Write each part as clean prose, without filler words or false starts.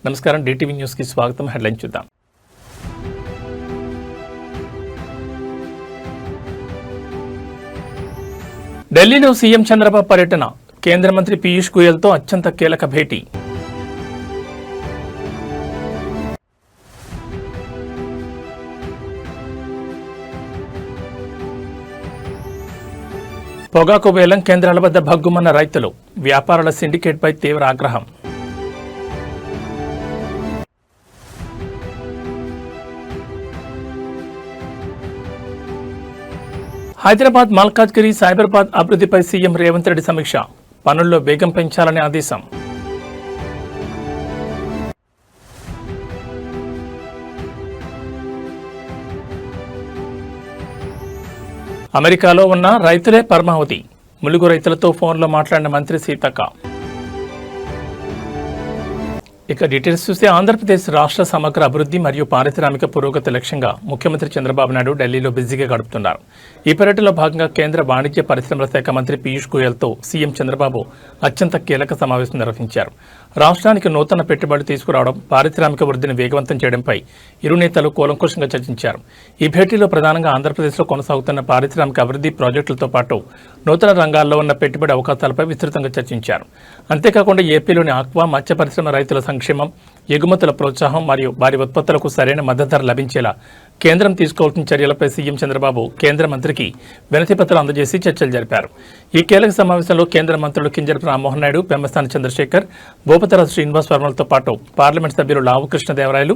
నమస్కారం, డిటివి న్యూస్కి స్వాగతం. హెడ్లైన్ చూద్దాం. ఢిల్లీలో సీఎం చంద్రబాబు పర్యటన, కేంద్ర మంత్రి పీయూష్ గోయల్తో అత్యంత కీలక భేటీ. పొగాకు వేలం కేంద్రాల వద్ద భగ్గుమన్న రైతులు, వ్యాపారుల సిండికేట్పై తీవ్ర ఆగ్రహం. హైదరాబాద్ మల్కాజ్గిరి సైబరాబాద్ అభివృద్ధిపై సీఎం రేవంత్ రెడ్డి సమీక్ష, పనుల్లో వేగం పెంచాలని ఆదేశం. అమెరికాలో ఉన్న రైతులే పరమావధి, ములుగు రైతులతో ఫోన్లో మాట్లాడిన మంత్రి సీతక్క. ఇక డీటెయిల్స్ చూస్తే, ఆంధ్రప్రదేశ్ రాష్ట్ర సమగ్ర అభివృద్ధి మరియు పారిశ్రామిక పురోగతి లక్ష్యంగా ముఖ్యమంత్రి చంద్రబాబు నాయుడు ఢిల్లీలో బిజీగా గడుపుతున్నారు. ఈ పర్యటనలో భాగంగా కేంద్ర వాణిజ్య పరిశ్రమల శాఖ మంత్రి పీయూష్ గోయల్తో సీఎం చంద్రబాబు అత్యంత కీలక సమావేశం నిర్వహించారు. రాష్ట్రానికి నూతన పెట్టుబడులు తీసుకురావడం, పారిశ్రామిక వృద్ధిని వేగవంతం చేయడంపై ఇరు నేతలు కూలంకషంగా చర్చించారు. ఈ భేటీలో ప్రధానంగా ఆంధ్రప్రదేశ్లో కొనసాగుతున్న పారిశ్రామిక అభివృద్ధి ప్రాజెక్టులతో పాటు నూతన రంగాల్లో ఉన్న పెట్టుబడి అవకాశాలపై విస్తృతంగా చర్చించారు. అంతేకాకుండా ఏపీలోని ఆక్వా, మత్స్య పరిశ్రమ రైతుల సంక్షేమం, ఎగుమతుల ప్రోత్సాహం మరియు వారి ఉత్పత్తులకు సరైన మద్దతు ధర లభించేలా కేంద్రం తీసుకోవాల్సిన చర్యలపై సీఎం చంద్రబాబు కేంద్ర మంత్రికి వినతిపత్రాలు అందజేసి చర్చలు జరిపారు. ఈ కీలక సమావేశంలో కేంద్ర మంత్రులు కింజరపు రామ్మోహన్ నాయుడు, పెమ్మసాని చంద్రశేఖర్, భూపతిరాజు శ్రీనివాస్ వర్మలతో పాటు పార్లమెంట్ సభ్యులు లావు కృష్ణదేవరాయలు,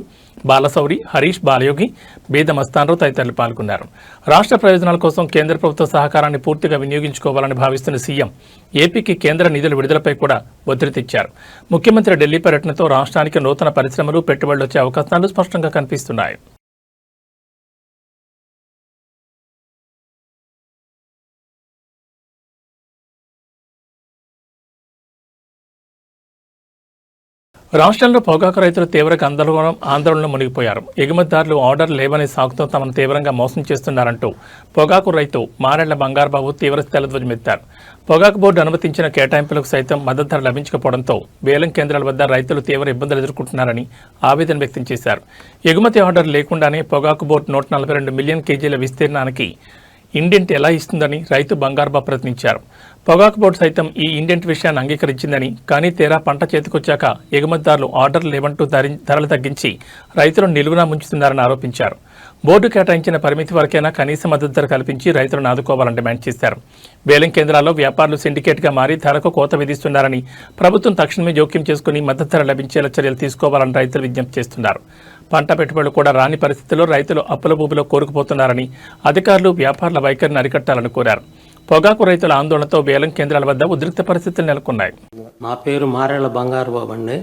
బాలశౌరి, హరీష్, బాలయోగి, బీద మస్తాన్రావు తదితరులు పాల్గొన్నారు. రాష్ట్ర ప్రయోజనాల కోసం కేంద్ర ప్రభుత్వ సహకారాన్ని పూర్తిగా వినియోగించుకోవాలని భావిస్తున్న సీఎం ఏపీకి కేంద్ర నిధుల విడుదలపై కూడా ఒత్తిడి తెచ్చారు. ముఖ్యమంత్రి ఢిల్లీ పర్యటనతో రాష్ట్రానికి నూతన పరిశ్రమలు, పెట్టుబడులు వచ్చే అవకాశాలు స్పష్టంగా కనిపిస్తున్నాయి. రాష్ట్రంలో పొగాకు రైతులు తీవ్ర ఆందోళనలో మునిగిపోయారు. ఎగుమతిదారులు ఆర్డర్ లేవని సాగుతో తమను తీవ్రంగా మోసం చేస్తున్నారంటూ పొగాకు రైతు మారెళ్ల బంగారుబాబు తీవ్ర తెల్లధ్వజమెత్తారు. పొగాకు బోర్డు అనుమతించిన కేటాయింపులకు సైతం మద్దతు ధర లభించకపోవడంతో వేలం కేంద్రాల వద్ద రైతులు తీవ్ర ఇబ్బందులు ఎదుర్కొంటున్నారని ఆవేదన వ్యక్తం చేశారు. ఎగుమతి ఆర్డర్ లేకుండానే పొగాకు బోర్డు 142 మిలియన్ కేజీల విస్తీర్ణానికి ఇండెంట్ ఎలా ఇస్తుందని రైతు బంగారుబాబు ప్రశ్నించారు. పొగాకు బోర్డు సైతం ఈ ఇండెంట్ విషయాన్ని అంగీకరించిందని, కానీ తీరా పంట చేతికొచ్చాక ఎగుమతిదారులు ఆర్డర్ లేవంటూ ధరలు తగ్గించి రైతులను నిలువునా ముంచుతున్నారని ఆరోపించారు. బోర్డు కేటాయించిన పరిమితి వరకైనా కనీస మద్దతు ధర కల్పించి రైతులను ఆదుకోవాలని డిమాండ్ చేశారు. వేలం కేంద్రాల్లో వ్యాపారులు సిండికేట్గా మారి ధరకు కోత విధిస్తున్నారని, ప్రభుత్వం తక్షణమే జోక్యం చేసుకుని మద్దతు ధర లభించేలా చర్యలు తీసుకోవాలని రైతులు విజ్ఞప్తి చేస్తున్నారు. పంట పెట్టుబడులు కూడా రాని పరిస్థితుల్లో రైతులు అప్పుల ఊబిలో కోరుకుపోతున్నారని, అధికారులు వ్యాపారుల వైఖరిని అరికట్టాలని కోరారు. పొగాకు రైతుల ఆందోళనతో వేలం కేంద్రాల వద్ద ఉద్రిక్త పరిస్థితులు నెలకొన్నాయి. నా పేరు మారేళ్ల బంగారుబాబు అండి.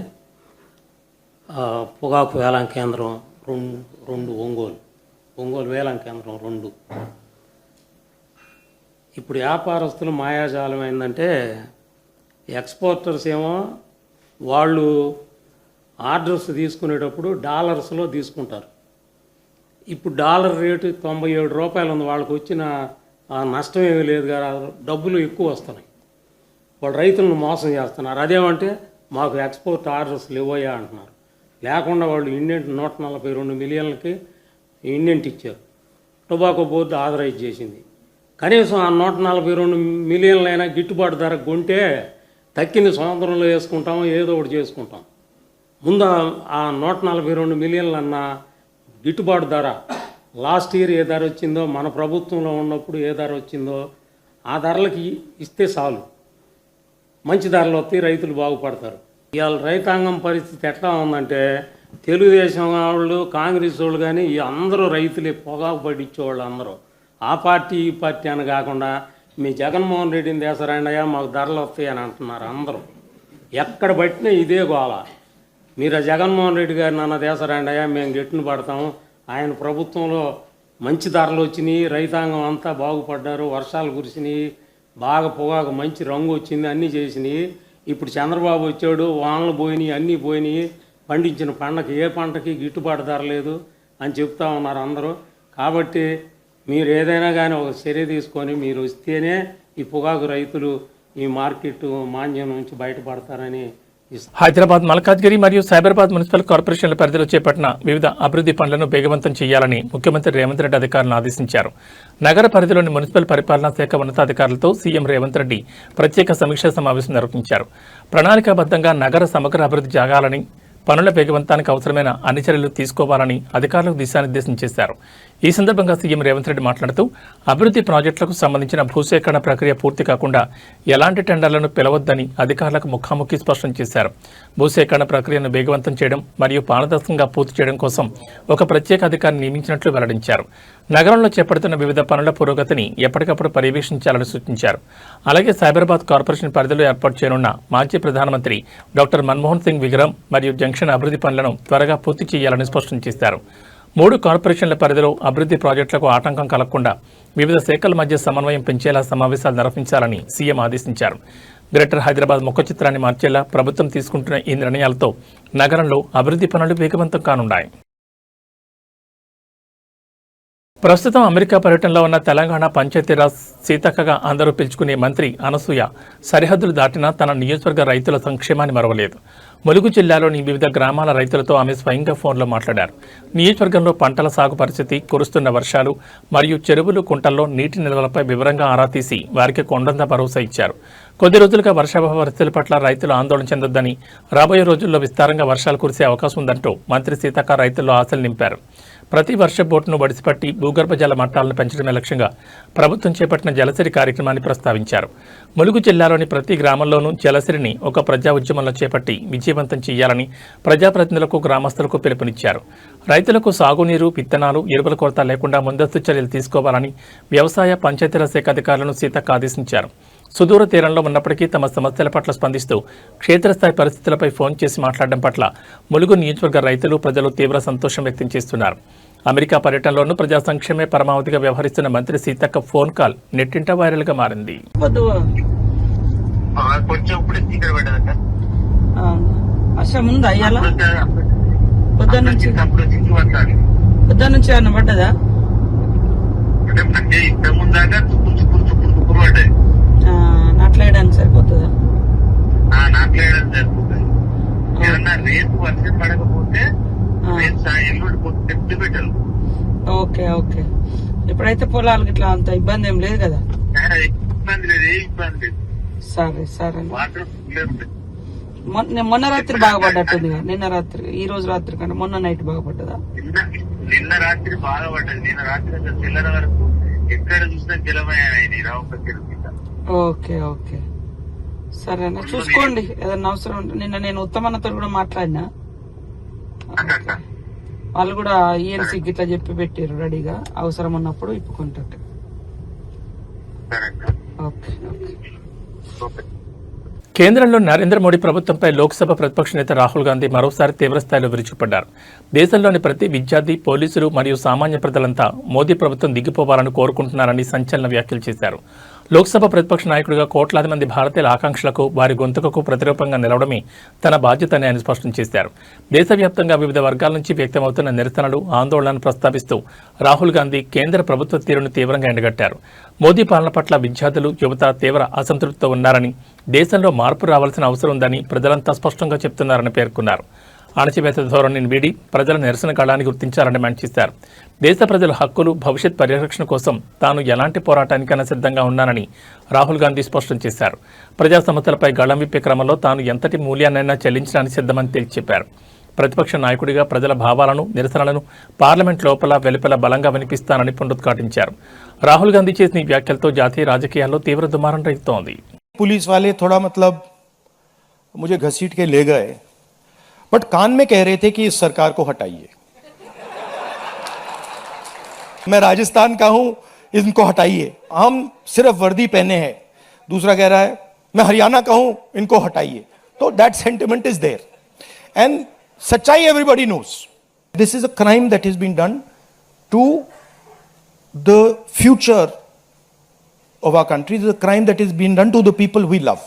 పొగాకు వేలం కేంద్రం 2 ఒంగోలు వేలం కేంద్రం 2. ఇప్పుడు వ్యాపారస్తులు మాయాజాలం ఏంటంటే, ఎక్స్పోర్టర్స్ ఏమో వాళ్ళు ఆర్డర్స్ తీసుకునేటప్పుడు డాలర్స్లో తీసుకుంటారు. ఇప్పుడు డాలర్ రేటు 97 రూపాయలు ఉంది. వాళ్ళకు వచ్చిన నష్టం ఏమీ లేదు కదా, డబ్బులు ఎక్కువ వస్తున్నాయి. వాళ్ళు రైతులను మోసం చేస్తున్నారు. అదేమంటే మాకు ఎక్స్పోర్ట్ ఆర్డర్స్ లేవయ్యా అంటున్నారు. లేకుండా వాళ్ళు ఇండెంట్ 142 మిలియన్లకి ఇండెంట్ ఇచ్చారు. టొబాకో బోర్డు ఆథరైజ్ చేసింది. కనీసం ఆ 142 మిలియన్లైనా గిట్టుబాటు ధర కొంటే తక్కింది సముద్రంలో వేసుకుంటాం, ఏదో ఒకటి చేసుకుంటాం. ముందు ఆ 142 మిలియన్లన్న గిట్టుబాటు ధర లాస్ట్ ఇయర్ ఏ ధర వచ్చిందో, మన ప్రభుత్వంలో ఉన్నప్పుడు ఏ ధర వచ్చిందో ఆ ధరలకి ఇస్తే చాలు. మంచి ధరలు వస్తాయి, రైతులు బాగుపడతారు. ఇవాళ రైతాంగం పరిస్థితి ఎట్లా ఉందంటే, తెలుగుదేశం వాళ్ళు, కాంగ్రెస్ వాళ్ళు కానీ అందరూ రైతులే, పొగాకు పట్టించేవాళ్ళు అందరూ. ఆ పార్టీ ఈ పార్టీ అని కాకుండా మీ జగన్మోహన్ రెడ్డిని దేశరాండయ్యా మాకు ధరలు వస్తాయి అని అంటున్నారు అందరూ. ఎక్కడ పట్టినా ఇదే గోల. మీరు ఆ జగన్మోహన్ రెడ్డి గారిని అన్న దేశరాండయ్యా మేము గెట్టును పడతాము, ఆయన ప్రభుత్వంలో మంచి ధరలు వచ్చినాయి, రైతాంగం అంతా బాగుపడ్డారు, వర్షాలు కురిసినాయి, బాగా పొగాకు మంచి రంగు వచ్చింది, అన్నీ చేసినాయి. ఇప్పుడు చంద్రబాబు వచ్చాడు, వానలు పోయినాయి, అన్నీ పోయినాయి, పండించిన పంటకి ఏ పంటకి గిట్టుబాటు ధర లేదు అని చెప్తా ఉన్నారు అందరూ. కాబట్టి మీరు ఏదైనా కానీ ఒక చర్య తీసుకొని మీరు వస్తేనే ఈ పొగాకు రైతులు ఈ మార్కెట్ మాంద్యం నుంచి బయటపడతారని హైదరాబాద్, మల్కాజ్గిరి మరియు సైబరాబాద్ మున్సిపల్ కార్పొరేషన్ల పరిధిలో చేపట్టిన వివిధ అభివృద్ధి పనులను వేగవంతం చేయాలని ముఖ్యమంత్రి రేవంత్ రెడ్డి అధికారులను ఆదేశించారు. నగర పరిధిలోని మున్సిపల్ పరిపాలనా శాఖ ఉన్నతాధికారులతో సీఎం రేవంత్ రెడ్డి ప్రత్యేక సమీక్షా సమావేశం నిర్వహించారు. ప్రణాళికాబద్ధంగా నగర సమగ్ర అభివృద్ధి జరగాలని, పనుల వేగవంతానికి అవసరమైన అన్ని చర్యలు తీసుకోవాలని అధికారులకు దిశానిర్దేశం చేశారు. ఈ సందర్భంగా సీఎం రేవంత్ రెడ్డి మాట్లాడుతూ అభివృద్ధి ప్రాజెక్టులకు సంబంధించిన భూసేకరణ ప్రక్రియ పూర్తి కాకుండా ఎలాంటి టెండర్లను పిలవద్దని అధికారులకు ముఖాముఖి స్పష్టం చేశారు. భూసేకరణ ప్రక్రియను వేగవంతం చేయడం మరియు పారదర్శకంగా పూర్తి చేయడం కోసం ఒక ప్రత్యేక అధికారిని నియమించినట్లు వెల్లడించారు. నగరంలో చేపడుతున్న వివిధ పనుల పురోగతిని ఎప్పటికప్పుడు పర్యవేక్షించాలని సూచించారు. అలాగే సైబరాబాద్ కార్పొరేషన్ పరిధిలో ఏర్పాటు చేయనున్న మాజీ ప్రధానమంత్రి డాక్టర్ మన్మోహన్ సింగ్ విగ్రహం మరియు జంక్షన్ అభివృద్ధి పనులను త్వరగా పూర్తి చేయాలని స్పష్టం చేశారు. 3 కార్పొరేషన్ల పరిధిలో అభివృద్ధి ప్రాజెక్టులకు ఆటంకం కలగకుండా వివిధ శాఖల మధ్య సమన్వయం పెంచేలా సమావేశాలు నిర్వహించాలని సీఎం ఆదేశించారు. గ్రేటర్ హైదరాబాద్ ముఖ చిత్రాన్ని మార్చేలా ప్రభుత్వం తీసుకుంటున్న ఈ నిర్ణయాలతో నగరంలో అభివృద్ధి పనులు వేగవంతం కానున్నాయి. ప్రస్తుతం అమెరికా పర్యటనలో ఉన్న తెలంగాణ పంచాయతీరాజ్ సీతక్కగా అందరూ పిలుచుకునే మంత్రి అనసూయ సరిహద్దులు దాటినా తన నియోజకవర్గ రైతుల సంక్షేమాన్ని మరవలేదు. ములుగు జిల్లాలోని వివిధ గ్రామాల రైతులతో ఆమె స్వయంగా ఫోన్లో మాట్లాడారు. నియోజకవర్గంలో పంటల సాగు పరిస్థితి, కురుస్తున్న వర్షాలు మరియు చెరువులు, కుంటల్లో నీటి నిల్వలపై వివరంగా ఆరా తీసి వారికి కొండంత భరోసా ఇచ్చారు. కొద్ది రోజులుగా వర్షాభావ పరిస్థితుల పట్ల రైతులు ఆందోళన చెందొద్దని, రాబోయే రోజుల్లో విస్తారంగా వర్షాలు కురిసే అవకాశం ఉందంటూ మంత్రి సీతక్క రైతుల్లో ఆశలు నింపారు. ప్రతి వర్ష బోటును వడిసిపట్టి భూగర్భ జల మట్టాలను పెంచడమే లక్ష్యంగా ప్రభుత్వం చేపట్టిన జలసిరి కార్యక్రమాన్ని ప్రస్తావించారు. ములుగు జిల్లాలోని ప్రతి గ్రామంలోనూ జలసిరిని ఒక ప్రజా ఉద్యమంలో చేపట్టి విజయవంతం చేయాలని ప్రజాప్రతినిధులకు, గ్రామస్తులకు పిలుపునిచ్చారు. రైతులకు సాగునీరు, విత్తనాలు, ఎరువుల కొరత లేకుండా ముందస్తు చర్యలు తీసుకోవాలని వ్యవసాయ, పంచాయతీరాజ్ శాఖ అధికారులను సీతక్క ఆదేశించారు. సుదూర తీరంలో ఉన్నప్పటికీ తమ సమస్యల పట్ల స్పందిస్తూ క్షేత్రస్థాయి పరిస్థితులపై ఫోన్ చేసి మాట్లాడడం పట్ల ములుగు నియోజకవర్గ రైతులు, ప్రజలు తీవ్ర సంతోషం వ్యక్తం చేస్తున్నారు. అమెరికా పర్యటనలోనూ ప్రజా సంక్షేమే పరమావధిగా వ్యవహరిస్తున్న మంత్రి సీతక్క ఫోన్ కాల్ నెట్టింట వైరల్గా మారింది. నాట్లేయడానికి సరిపోతుందా? నాట్లేయడానికి సరిపోతుంది. ఏదన్నా రేపు వర్షం పడకపోతే పెట్టాలి. Okay okay. ఇప్పుడైతే పొలాలకి ఇట్లా అంత ఇబ్బంది ఏం లేదు కదా? ఇబ్బంది లేదు, ఏ ఇబ్బంది లేదు. సరే సరే. వాటర్ మొన్న రాత్రి బాగా పడ్డట్టుంది. నిన్న రాత్రి, ఈ రోజు రాత్రి కంటే మొన్న నైట్ బాగా పడ్డదా? నిన్న రాత్రి బాగా పడ్డది. నిన్న రాత్రి అసలు తెల్లర వరకు ఎక్కడ చూసినా జలమయ్యాయి రావుపై చెరువు. ఓకే ఓకే సరేనా, చూసుకోండి. ఏదన్నా అవసరం ఉంటే నిన్న నేను ఉత్తమన్నతో కూడా మాట్లాడినా, వాళ్ళు కూడా ఈఎన్సీకి ఇట్లా చెప్పి పెట్టారు రెడీగా, అవసరం ఉన్నప్పుడు ఇప్పుకుంటారు. Okay okay. కేంద్రంలో నరేంద్ర మోడీ ప్రభుత్వంపై లోక్సభ ప్రతిపక్ష నేత రాహుల్ గాంధీ మరోసారి తీవ్రస్థాయిలో విరుచుకుపడ్డారు. దేశంలోని ప్రతి విద్యార్థి, పోలీసులు మరియు సామాన్య ప్రజలంతా మోదీ ప్రభుత్వం దిగిపోవాలని కోరుకుంటున్నారని సంచలన వ్యాఖ్యలు చేశారు. లోక్సభ ప్రతిపక్ష నాయకుడిగా కోట్లాది మంది భారతీయుల ఆకాంక్షలకు, వారి గొంతుకకు ప్రతిరూపంగా నిలవడమే తన బాధ్యత అని ఆయన స్పష్టం చేశారు. దేశవ్యాప్తంగా వివిధ వర్గాల నుంచి వ్యక్తమవుతున్న నిరసనలు, ఆందోళనలను ప్రస్తావిస్తూ రాహుల్ గాంధీ కేంద్ర ప్రభుత్వ తీరును తీవ్రంగా ఎండగట్టారు. మోదీ పాలన పట్ల విద్యార్థులు, యువత తీవ్ర అసంతృప్తితో ఉన్నారని, దేశంలో మార్పు రావాల్సిన అవసరం ఉందని ప్రజలంతా స్పష్టంగా చెప్తున్నారని పేర్కొన్నారు. అణచివేత ధోరణిని వీడి ప్రజల నిరసన కాలాన్ని గుర్తించాలని డిమాండ్ చేశారు. దేశ ప్రజల హక్కులు, భవిష్యత్ పరిరక్షణ కోసం తాను ఎలాంటి పోరాటానికైనా సిద్ధంగా ఉన్నానని రాహుల్ గాంధీ స్పష్టం చేశారు. ప్రజా సమస్యలపై గళం విప్పే క్రమంలో తాను ఎంతటి మూల్యాన్నైనా చెల్లించడానికి సిద్ధమని తేల్చి చెప్పారు. ప్రతిపక్ష నాయకుడిగా ప్రజల భావాలను, నిరసనలను పార్లమెంట్ లోపల, వెలుపల బలంగా వినిపిస్తానని పునరుద్ఘాటించారు. రాహుల్ గాంధీ చేసిన ఈ వ్యాఖ్యలతో జాతీయ రాజకీయాల్లో తీవ్ర దుమారం రేగుతోంది. पुलिस वाले थोड़ा मतलब मुझे घसीट के ले गए, बट कान में कह रहे थे कि इस सरकार को हटाइए. मैं राजस्थान का हूं, इनको हटाइए. हम सिर्फ वर्दी पहने हैं. दूसरा कह रहा है मैं हरियाणा का हूं, इनको हटाइए. तो that sentiment is there and सच्चाई everybody knows. This is a crime that is been done to the future of our country. This is a crime that is being done to the people we love.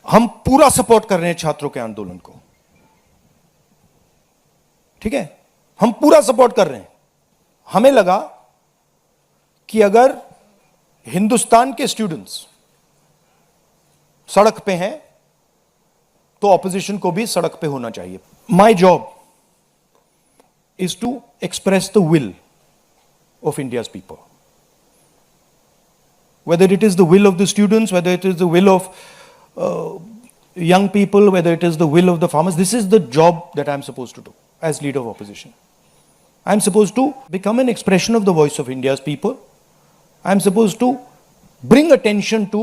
हम पूरा support कर रहे हैं छात्रों के आंदोलन को, ठीक है? हम पूरा सपोर्ट कर रहे हैं. हमें लगा कि अगर हिंदुस्तान के स्टूडेंट्स सड़क पे हैं तो ऑपोजिशन को भी सड़क पे होना चाहिए. My job is to express the will of India's people. Whether it is the will of the students, whether it is the will of young people, whether it is the will of the farmers, this is the job that I'm supposed to do as leader of opposition. I'm supposed to become an expression of the voice of India's people. I'm supposed to bring attention to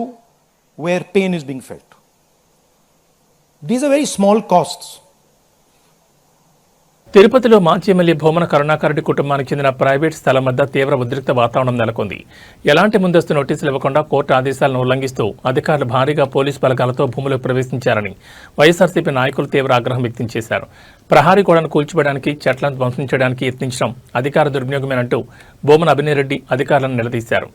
where pain is being felt. These are very small costs. తిరుపతిలో మాజీ MLA Bhumana Karunakar కుటుంబానికి చెందిన private స్థలం వద్ద తీవ్ర ఉద్రిక్త వాతావరణం నెలకొంది. ఎలాంటి ముందస్తు నోటీసులు ఇవ్వకుండా కోర్టు ఆదేశాలను ఉల్లంఘిస్తూ అధికారులు భారీగా పోలీసు బలగాలతో భూములు ప్రవేశించారని వైఎస్ఆర్సీపీ నాయకులు తీవ్ర ఆగ్రహం వ్యక్తం చేశారు. ప్రహారీ గోడను కూల్చివేయడానికి చెట్లను ధ్వంసం చేయడానికి యత్నించడం అధికార దుర్వినియోగమేనంటూ భూమన అభినయరెడ్డి అధికారులను నిలదీశారు.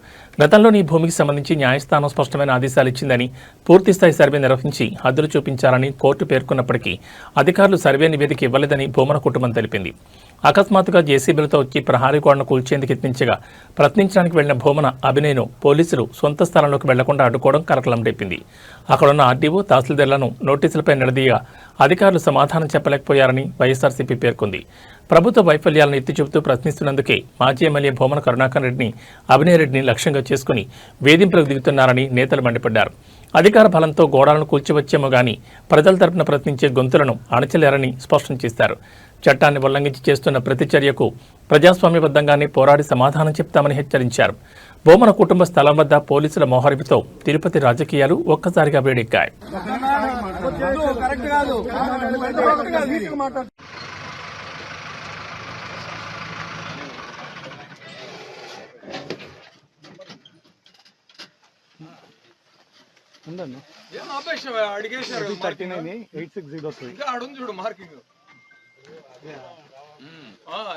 గతంలో ఈ భూమికి సంబంధించి న్యాయస్థానం స్పష్టమైన ఆదేశాలు ఇచ్చిందని, పూర్తిస్థాయి సర్వే నిర్వహించి హద్దులు చూపించాలని కోర్టు పేర్కొన్నప్పటికీ అధికారులు సర్వే నివేదిక ఇవ్వలేదని భూమన కుటుంబం తెలిపింది. అకస్మాత్తుగా జేసీబీలతో వచ్చి ప్రహారీ గోడను కూల్చేందుకు యత్నించగా ప్రశ్నించడానికి వెళ్లిన భూమన అభినయను పోలీసులు సొంత స్థలంలోకి వెళ్లకుండా అడ్డుకోవడం కలకలం రేపింది. అక్కడున్న ఆర్డీఓ, తహసీల్దార్లను నోటీసులపై నిలదీయగా అధికారులు సమాధానం చెప్పలేకపోయారని వైఎస్ఆర్సీపీ పేర్కొంది. ప్రభుత్వ వైఫల్యాలను ఎత్తి చూపుతూ ప్రశ్నిస్తున్నందుకే మాజీ ఎమ్మెల్యే భూమన కరుణాకర్ రెడ్డిని, అభినయ్ రెడ్డిని లక్ష్యంగా చేసుకుని వేధింపులకు దిగుతున్నారని నేతలు మండిపడ్డారు. అధికార బలంతో గోడాలను కూల్చివచ్చేమో గానీ ప్రజల తరపున ప్రశ్నించే గొంతులను అణచలేరని స్పష్టం చేశారు. చట్టాన్ని ఉల్లంఘించి చేస్తున్న ప్రతి చర్యకు ప్రజాస్వామ్యబద్ధంగానే పోరాడి సమాధానం చెప్తామని హెచ్చరించారు. భూమన కుటుంబ స్థలం వద్ద పోలీసుల మోహరింపుతో తిరుపతి రాజకీయాలు ఒక్కసారిగా వేడెక్కాయి. అడిగేశారు 398603 ఆడుంది చూడు మార్కింగ్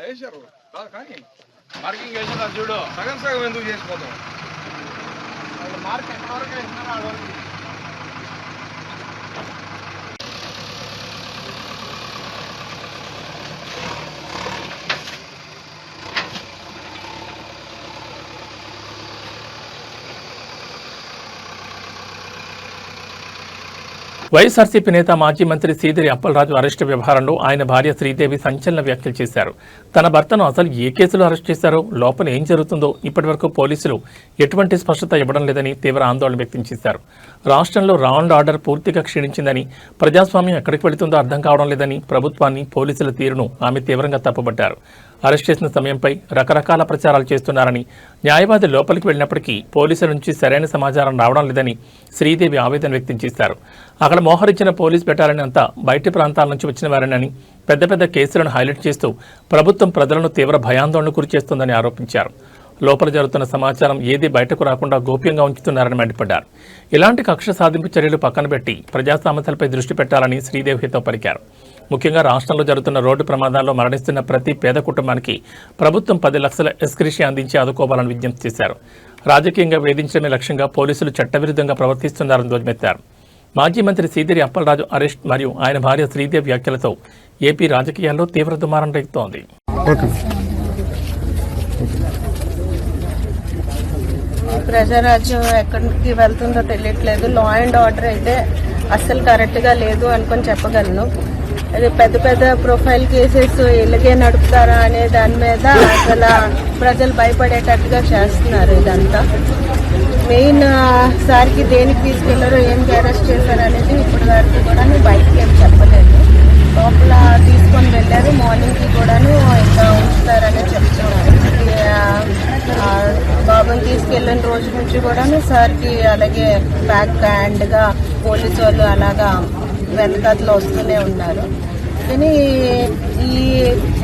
వేసారు కానీ మార్కింగ్ వేసారు చూడు సగం సగం ఎందుకు చేసిపోతాం మార్క్ ఎంతవరకు వేసినారో ఆడవాళ్ళు వైఎస్ఆర్సీపీ నేత మాజీ మంత్రి సీదిరి అప్పలరాజు అరెస్టు వ్యవహారంలో ఆయన భార్య శ్రీదేవి సంచలన వ్యాఖ్యలు చేశారు. తన భర్తను అసలు ఏ కేసులో అరెస్ట్ చేశారో, లోపల ఏం జరుగుతుందో ఇప్పటివరకు పోలీసులు ఎటువంటి స్పష్టత ఇవ్వడం లేదని తీవ్ర ఆందోళన వ్యక్తం చేశారు. రాష్ట్రంలో లా అండ్ ఆర్డర్ పూర్తిగా క్షీణించిందని, ప్రజాస్వామ్యం ఎక్కడికి వెళుతుందో అర్థం కావడం లేదని ప్రభుత్వాన్ని, పోలీసుల తీరును ఆమె తీవ్రంగా తప్పుపట్టారు. అరెస్ట్ చేసిన సమయంపై రకరకాల ప్రచారాలు చేస్తున్నారని, న్యాయవాది లోపలికి వెళ్లినప్పటికీ పోలీసుల నుంచి సరైన సమాచారం రావడం లేదని శ్రీదేవి ఆవేదన వ్యక్తం చేశారు. అక్కడ మోహరించిన పోలీస్ బెటాలియన్ అంతా బయటి ప్రాంతాల నుంచి వచ్చిన వారేనని, పెద్ద పెద్ద కేసులను హైలైట్ చేస్తూ ప్రభుత్వం ప్రజలను తీవ్ర భయాందోళనకు గురిచేస్తోందని ఆరోపించారు. లోపల జరుగుతున్న సమాచారం ఏదీ బయటకు రాకుండా గోప్యంగా ఉంచుతున్నారని మండిపడ్డారు. ఇలాంటి కక్ష సాధింపు చర్యలు పక్కన పెట్టి ప్రజా సమస్యలపై దృష్టి పెట్టాలని శ్రీదేవి హితవు పలికారు. ముఖ్యంగా రాష్ట్రంలో జరుగుతున్న రోడ్డు ప్రమాదాల్లో మరణిస్తున్న ప్రతి పేద కుటుంబానికి ప్రభుత్వం 10 లక్షల ఎస్క్రిషి అందించి ఆదుకోవాలని విజ్ఞప్తి చేశారు. రాజకీయంగా వేధించడమే లక్ష్యంగా పోలీసులు చట్టవిరుద్ధంగా ప్రవర్తిస్తున్నారని ధ్వజమెత్తారు. మాజీ మంత్రి సీదిరి అప్పలరాజు అరెస్ట్ మరియు ఆయన భార్య శ్రీదేవి వ్యాఖ్యలతో ఏపీ రాజకీయాల్లో తీవ్ర దుమారం రేగుతోంది. ప్రజారాజ్యం ఎక్కడికి వెళ్తుందో తెలియట్లేదు. లా అండ్ ఆర్డర్ అయితే అస్సలు కరెక్ట్గా లేదు అనుకొని చెప్పగలను. అది పెద్ద పెద్ద ప్రొఫైల్ కేసెస్ ఇలాగే నడుపుతారా అనే దాని మీద అసలు ప్రజలు భయపడేటట్టుగా చేస్తున్నారు. ఇదంతా మెయిన్ సార్కి దేనికి తీసుకెళ్లారో, ఏం అరెస్ట్ చేశారు అనేది ఇప్పటి వరకు కూడా బయటకి ఏం చెప్పలేదు. లోపల తీసుకొని వెళ్ళారు. మార్నింగ్కి కూడాను ఇంకా ఉంచుతారని చెప్తున్నారు. బాబుని తీసుకెళ్లిన రోజు నుంచి కూడాను సార్కి అలాగే బ్యాక్ హ్యాండ్గా పోలీసు వాళ్ళు అలాగా వెనకట్లో వస్తూనే ఉన్నారు. కానీ ఈ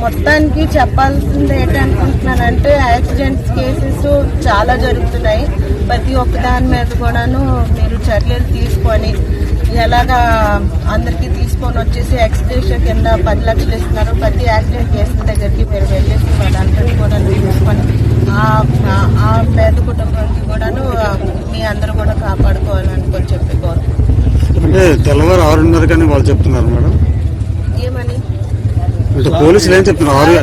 మొత్తానికి చెప్పాల్సింది ఏంటనుకుంటున్నానంటే, యాక్సిడెంట్స్ కేసెస్ చాలా జరుగుతున్నాయి. ప్రతి ఒక్క దాని మీద కూడాను మీరు చర్యలు తీసుకొని ఎలాగా అందరికీ తీసుకొని వచ్చేసి ఎక్స్గ్రేషన్ కింద 10 లక్షలు ఇస్తున్నారు. ప్రతి యాక్సిడెంట్ కేసుల దగ్గరికి మీరు వెళ్ళేసి వాళ్ళందరినీ కూడా తీసుకొని ఆ పేద కుటుంబానికి కూడాను మీ అందరూ కూడా కాపాడుకోవాలని చెప్పి అంటే తెల్లవారు 6:30 కానీ వాళ్ళు చెప్తున్నారు మేడం. ఏమని పోలీసులు ఏం చెప్తున్నారు?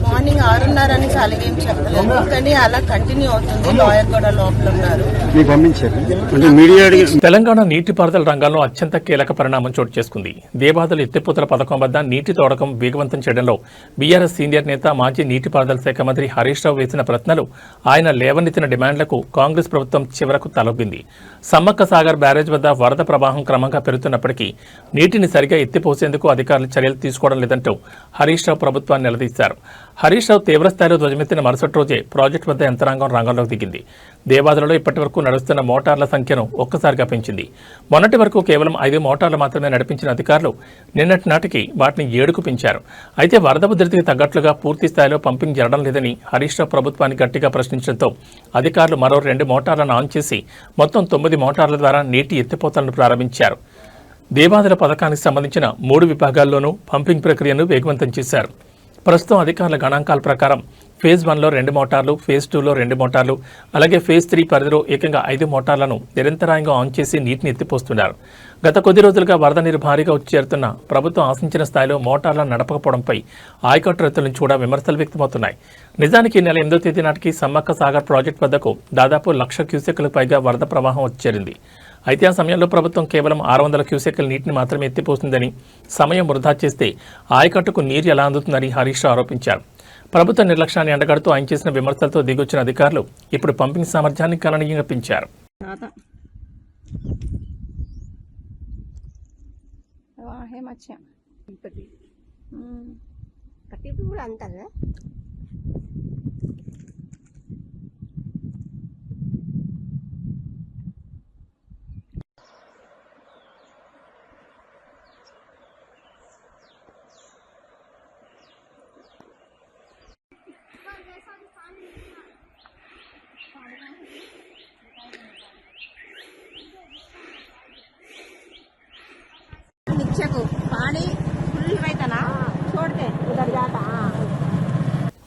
మార్నింగ్ మార్నింగ్ 6:30 అని అలాగేం చెప్పలేదు, కానీ అలా కంటిన్యూ అవుతుంది. లాయర్ కూడా లోపల ఉన్నారు. మీకు పంపించారు అంటే మీడియా తెలంగాణ నీటిపారుదల రంగంలో అత్యంత కీలక పరిణామం చోటు చేసుకుంది. దేవాదుల ఎత్తిపోతల పథకం వద్ద నీటి తోడకం వేగవంతం చేయడంలో బీఆర్ఎస్ సీనియర్ నేత మాజీ నీటిపారుదల శాఖ మంత్రి హరీష్ రావు వేసిన ప్రశ్నలు, ఆయన లేవనెత్తిన డిమాండ్లకు కాంగ్రెస్ ప్రభుత్వం చివరకు తలొగ్గింది. సమ్మక్క సాగర్ బ్యారేజ్ వద్ద వరద ప్రవాహం క్రమంగా పెరుగుతున్నప్పటికీ నీటిని సరిగా ఎత్తిపోసేందుకు అధికారులు చర్యలు తీసుకోవడం లేదంటూ హరీష్ రావు ప్రభుత్వాన్ని నిలదీశారు. హరీష్ రావు తీవ్రస్థాయిలో ధ్వజమెత్తిన మరుసటి రోజే ప్రాజెక్టు వద్ద యంత్రాంగం రంగంలోకి దిగింది. దేవాదులలో ఇప్పటి వరకు నడుస్తున్న మోటార్ల సంఖ్యను ఒక్కసారిగా పెంచింది. మొన్నటి వరకు కేవలం 5 మోటార్లు మాత్రమే నడిపించిన అధికారులు నిన్నటి నాటికి వాటిని 7కు పెంచారు. అయితే వరద ఉధృతికి తగ్గట్లుగా పూర్తి స్థాయిలో పంపింగ్ జరగడం లేదని హరీష్ రావు ప్రభుత్వాన్ని గట్టిగా ప్రశ్నించడంతో అధికారులు మరో 2 మోటార్లను ఆన్ చేసి మొత్తం 9 మోటార్ల ద్వారా నీటి ఎత్తిపోతలను ప్రారంభించారు. దేవాదుల పథకానికి సంబంధించిన 3 విభాగాల్లోనూ పంపింగ్ ప్రక్రియను వేగవంతం చేశారు. ప్రస్తుతం అధికారుల గణాంకాల ప్రకారం ఫేజ్ 1లో 2 మోటార్లు, ఫేజ్ 2లో 2 మోటార్లు, అలాగే ఫేజ్ 3 పరిధిలో ఏకంగా 5 మోటార్లను నిరంతరాయంగా ఆన్ చేసి నీటిని ఎత్తిపోస్తున్నారు. గత కొద్ది రోజులుగా వరద నీరు భారీగా వచ్చి చేరుతున్న ప్రభుత్వం ఆశించిన స్థాయిలో మోటార్లను నడపకపోవడంపై ఆయకట్టు రైతుల నుంచి కూడా విమర్శలు వ్యక్తమవుతున్నాయి. నిజానికి ఈ నెల 8వ తేదీ నాటికి సమ్మక్క సాగర్ ప్రాజెక్టు వద్దకు దాదాపు 1,00,000 క్యూసెక్కులకు పైగా వరద ప్రవాహం వచ్చేరింది. అయితే ఆ సమయంలో ప్రభుత్వం కేవలం 600 క్యూసెక్కుల నీటిని మాత్రమే ఎత్తిపోతుందని, సమయం వృధా చేస్తే ఆయకట్టుకు నీరు ఎలా అందుతుందని హరీష్ రావు ఆరోపించారు. ప్రభుత్వ నిర్లక్ష్యాన్ని ఎండగడుతూ ఆయన చేసిన విమర్శలతో దిగొచ్చిన అధికారులు ఇప్పుడు పంపింగ్ సామర్థ్యాన్ని గణనీయంగా పెంచారు.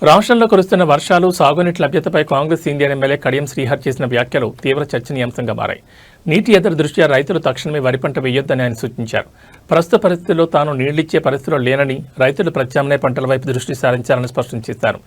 రాష్ట్రంలో కురుస్తున్న వర్షాలు, సాగునీటి లభ్యతపై కాంగ్రెస్ సీనియర్ ఎమ్మెల్యే కడియం శ్రీహర్ చేసిన వ్యాఖ్యలు తీవ్ర చర్చనీయాంశంగా మారాయి. నీటి ఎద్దడి దృష్ట్యా రైతులు తక్షణమే వరి పంట వేయొద్దని ఆయన సూచించారు. ప్రస్తుత పరిస్థితుల్లో తాను నీళ్లిచ్చే పరిస్థితిలో లేనని, రైతులు ప్రత్యామ్నాయ పంటల వైపు దృష్టి సారించాలని స్పష్టం చేశారు.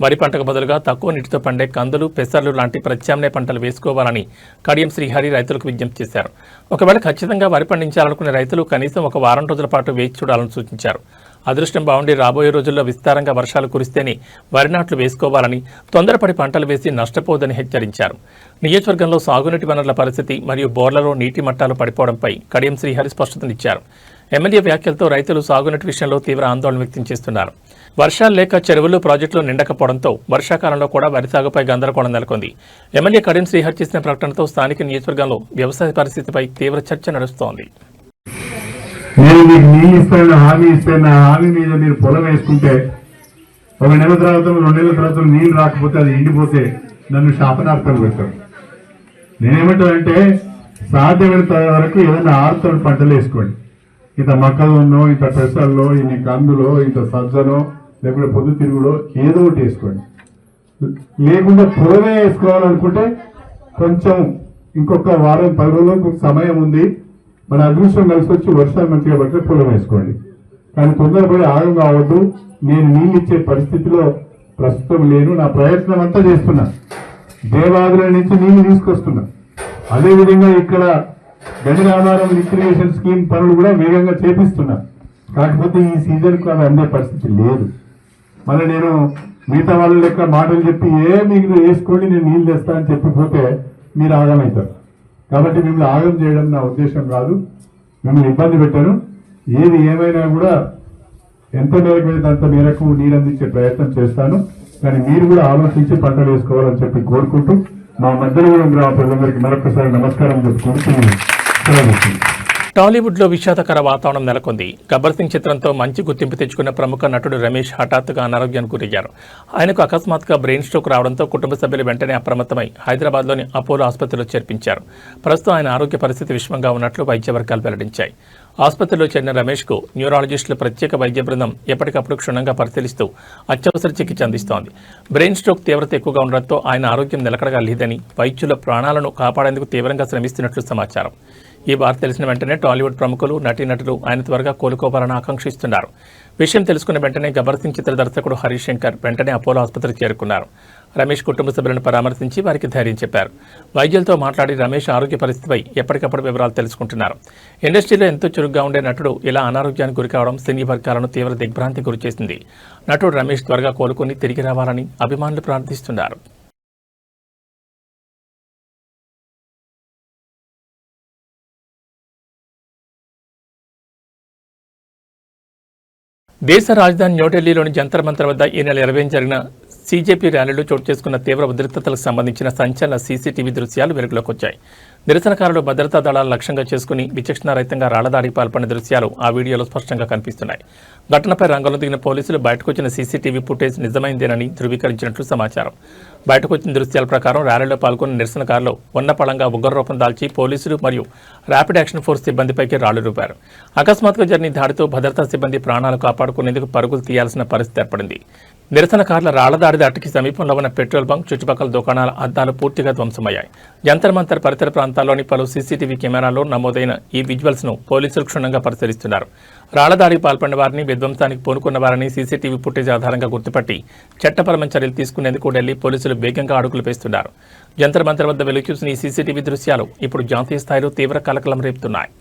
వరి పంటకు బదులుగా తక్కువ నీటితో పండే కందులు, పెసర్లు లాంటి ప్రత్యామ్నాయ పంటలు వేసుకోవాలని కడియం శ్రీహరి రైతులకు విజ్ఞప్తి చేశారు. ఒకవేళ ఖచ్చితంగా వరి పండించాలనుకునే రైతులు కనీసం ఒక వారం రోజుల పాటు వేచి చూడాలని సూచించారు. అదృష్టం బాగుండి రాబోయే రోజుల్లో విస్తారంగా వర్షాలు కురిస్తేనే వరి నాట్లు వేసుకోవాలని, తొందరపడి పంటలు వేసి నష్టపోవద్దని హెచ్చరించారు. నియోజకవర్గంలో సాగునీటి వనరుల పరిస్థితి మరియు బోర్లలో నీటి మట్టాలు పడిపోవడంపై కడియం శ్రీహరి స్పష్టతనిచ్చారు. ఎమ్మెల్యే వ్యాఖ్యలతో రైతులు సాగునీటి విషయంలో తీవ్ర ఆందోళన వ్యక్తం చేస్తున్నారు. వర్షాలు లేక చెరువులు, ప్రాజెక్టులు నిండకపోవడంతో వర్షాకాలంలో కూడా వరి సాగుపై గందరగోళం నెలకొంది. ఎమ్మెల్యే కడియం శ్రీహరి చేసిన ప్రకటనతో స్థానిక నియోజకవర్గంలో వ్యవసాయ పరిస్థితిపై తీవ్ర చర్చ నడుస్తోంది. నేను మీకు నీళ్ళు ఇస్తాను, హామీ ఇస్తాను, ఆ హామీ మీద మీరు పొలం వేసుకుంటే 1 నెల తర్వాత 2 నెలల తర్వాత నీళ్లు రాకపోతే అది ఎండిపోతే నన్ను శాపనార్థాలు పెడతారు. నేనేమంటానంటే సాధ్యమైనంత వరకు ఏదైనా ఆరుతడి పంటలు వేసుకోండి. ఇంత మొక్కజొన్నో, ఇంత పెసల్లో, ఇన్ని కందులో, ఇంత సజ్జనో, లేకుంటే పొద్దుతిరుగులో ఏదో ఒకటి వేసుకోండి. లేకుండా పొలమే వేసుకోవాలనుకుంటే కొంచెం ఇంకొక వారం 10 రోజులకు సమయం ఉంది, మన అదృష్టం కలిసి వచ్చి వర్షాలు మంచిగా పడితే పొలం వేసుకోండి. కానీ తొందరపడి ఆగం కావద్దు. నేను నీళ్ళు ఇచ్చే పరిస్థితిలో ప్రస్తుతం లేను. నా ప్రయత్నం అంతా చేస్తున్నా, దేవాదుల నుంచి నీళ్లు తీసుకొస్తున్నా. అదేవిధంగా ఇక్కడ గడిరామారం రిక్రియేషన్ స్కీమ్ పనులు కూడా వేగంగా చేపిస్తున్నా. కాకపోతే ఈ సీజన్కు అది అందే పరిస్థితి లేదు. మళ్ళీ నేను మిగతా వాళ్ళ లెక్క మాటలు చెప్పి మీరు వేసుకోండి నేను నీళ్ళు తెస్తా అని చెప్పిపోతే మీరు ఆగమవుతారు. కాబట్టి మిమ్మల్ని ఆగం చేయడం నా ఉద్దేశం కాదు, మిమ్మల్ని ఇబ్బంది పెట్టాను. ఏది ఏమైనా కూడా ఎంత మేరకు అయితే అంత మేరకు నీరు అందించే ప్రయత్నం చేస్తాను. కానీ మీరు కూడా ఆలోచించి పంటలు వేసుకోవాలని చెప్పి కోరుకుంటూ మా మధ్యలో గ్రామ ప్రజలందరికీ మరొకసారి నమస్కారం చెప్పుకుంటూ టాలీవుడ్లో విషాదకర వాతావరణం నెలకొంది. గబ్బర్ సింగ్ చిత్రంతో మంచి గుర్తింపు తెచ్చుకున్న ప్రముఖ నటుడు రమేష్ హఠాత్తుగా అనారోగ్యానికి గురయ్యారు. ఆయనకు అకస్మాత్తుగా బ్రెయిన్ స్ట్రోక్ రావడంతో కుటుంబ సభ్యులు వెంటనే అప్రమత్తమై హైదరాబాద్లోని అపోలో ఆసుపత్రిలో చేర్పించారు. ప్రస్తుతం ఆయన ఆరోగ్య పరిస్థితి విషమంగా ఉన్నట్లు వైద్య వర్గాలు వెల్లడించాయి. ఆసుపత్రిలో చేరిన రమేష్కు న్యూరాలజిస్టుల ప్రత్యేక వైద్య బృందం ఎప్పటికప్పుడు క్షుణ్ణంగా పరిశీలిస్తూ అత్యవసర చికిత్స అందిస్తోంది. బ్రెయిన్ స్ట్రోక్ తీవ్రత ఎక్కువగా ఉండడంతో ఆయన ఆరోగ్యం నిలకడగా లేదని, వైద్యుల ప్రాణాలను కాపాడేందుకు తీవ్రంగా శ్రమిస్తున్నట్లు సమాచారం. ఈ వార్త తెలిసిన వెంటనే టాలీవుడ్ ప్రముఖులు, నటీనటులు ఆయన త్వరగా కోలుకోవాలని ఆకాంక్షిస్తున్నారు. విషయం తెలుసుకున్న వెంటనే గబ్బర్ సింగ్ చిత్ర దర్శకుడు హరీష్ శంకర్ వెంటనే అపోలో ఆసుపత్రికి చేరుకున్నారు. రమేష్ కుటుంబ సభ్యులను పరామర్శించి వారికి ధైర్యం చెప్పారు. వైద్యులతో మాట్లాడి రమేష్ ఆరోగ్య పరిస్థితిపై ఎప్పటికప్పుడు వివరాలు తెలుసుకుంటున్నారు. ఇండస్ట్రీలో ఎంతో చురుగ్గా ఉండే నటుడు ఇలా అనారోగ్యానికి గురికావడం సినీ వర్గాలను తీవ్ర దిగ్భ్రాంతికి గురిచేసింది. నటుడు రమేష్ త్వరగా కోలుకొని తిరిగి రావాలని అభిమానులు ప్రార్థిస్తున్నారు. దేశ రాజధాని న్యూఢిల్లీలోని జంతర్ మంతర్ వద్ద ఈ నెల 20 జరిగిన సీజేపీ ర్యాలీలో చోటు చేసుకున్న తీవ్ర ఉద్రిక్తతలకు సంబంధించిన సంచలన సీసీటీవీ దృశ్యాలు వెలుగులోకి వచ్చాయి. నిరసనకారులు భద్రతా దళాలు లక్ష్యంగా చేసుకుని విచక్షణారహితంగా రాళ్లదాడికి పాల్పడిన దృశ్యాలు ఆ వీడియోలో స్పష్టంగా కనిపిస్తున్నాయి. ఘటనపై రంగంలో దిగిన పోలీసులు బయటకు వచ్చిన సీసీటీవీ ఫుటేజ్ నిజమైందేనని ధృవీకరించినట్లు సమాచారం. బయటకు వచ్చిన దృశ్యాల ప్రకారం ర్యాలీలో పాల్గొన్న నిరసనకారులు ఉన్నపళంగా ఉగ్రరూపం దాల్చి పోలీసులు మరియు ర్యాపిడ్ యాక్షన్ ఫోర్స్ సిబ్బందిపైకి రాళ్లు రూపారు. అకస్మాత్తుగా జరిగిన దాడితో భద్రతా సిబ్బంది ప్రాణాలు కాపాడుకునేందుకు పరుగులు తీయాల్సిన పరిస్థితి ఏర్పడింది. నిరసనకారుల రాళ్లదాడి దాటికి సమీపంలో ఉన్న పెట్రోల్ బంక్, చుట్టుపక్కల దుకాణాల అద్దాలు పూర్తిగా ధ్వంసమయ్యాయి. జంతర్ మంతర్ పరిసర ప్రాంతాల్లోని పలు సీసీటీవీ కెమెరాల్లో నమోదైన ఈ విజువల్స్ ను పోలీసులు క్షుణ్ణంగా పరిశీలిస్తున్నారు. రాళ్లదాడికి పాల్పడిన వారిని, విధ్వంసానికి పూనుకున్న వారిని సీసీటీవీ ఫుటేజ్ ఆధారంగా గుర్తుపట్టి చట్టపరమైన చర్యలు తీసుకునేందుకు ఢిల్లీ పోలీసులు వేగంగా అడుగులు వేస్తున్నారు. జంతర్ మంతర్ వద్ద వెలుగు చూసిన ఈ సీసీటీవీ దృశ్యాలు ఇప్పుడు జాతీయ స్థాయిలో తీవ్ర కలకలం రేపుతున్నాయి.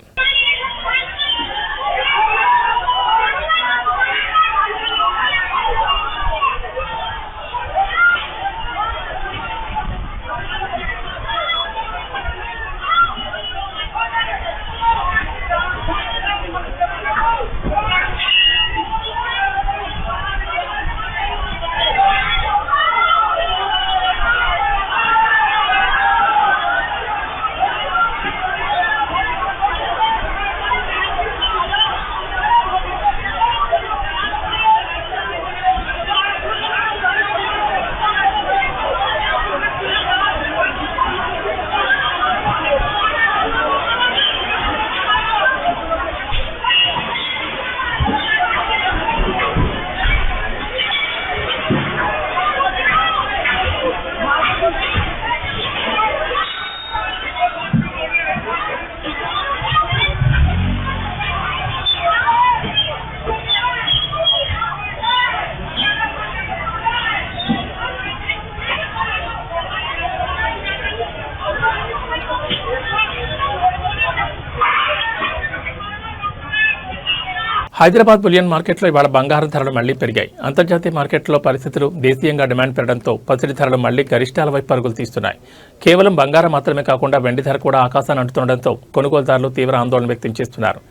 హైదరాబాద్ బులియన్ మార్కెట్లో ఇవాళ బంగారం ధరలు మళ్లీ పెరిగాయి. అంతర్జాతీయ మార్కెట్లో పరిస్థితులు, దేశీయంగా డిమాండ్ పెరగడంతో పసిడి ధరలు మళ్లీ గరిష్టాల వైపు పరుగులు తీస్తున్నాయి. కేవలం బంగారం మాత్రమే కాకుండా వెండి ధర కూడా ఆకాశాన్ని అంటుతుండటంతో కొనుగోలుదారులు తీవ్ర ఆందోళన వ్యక్తం చేస్తున్నారు.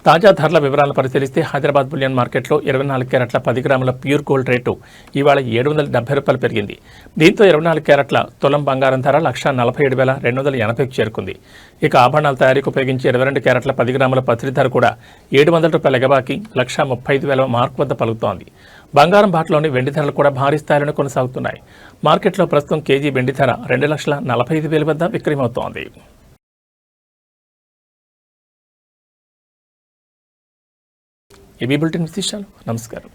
తాజా ధరల వివరాలను పరిశీలిస్తే హైదరాబాద్ బులియన్ మార్కెట్లో 24 క్యారెట్ల 10 గ్రాముల ప్యూర్ గోల్డ్ రేటు ఇవాళ ₹770 పెరిగింది. దీంతో 24 క్యారెట్ల తులం బంగారం ధర 1,47,280కు చేరుకుంది. ఇక ఆభరణాల తయారీకి ఉపయోగించే 22 క్యారెట్ల 10 గ్రాముల పసిడి ధర కూడా ₹700 ఎగబాకి 1,35,000 మార్క్ వద్ద పలుకుతోంది. బంగారం బాటలోని వెండి ధరలు కూడా భారీ స్థాయిలోనే కొనసాగుతున్నాయి. మార్కెట్లో ప్రస్తుతం కేజీ వెండి ధర 2,45,000 వద్ద విక్రయమవుతోంది. ఏబీ బులెటిన్ విశేషాలు. నమస్కారం.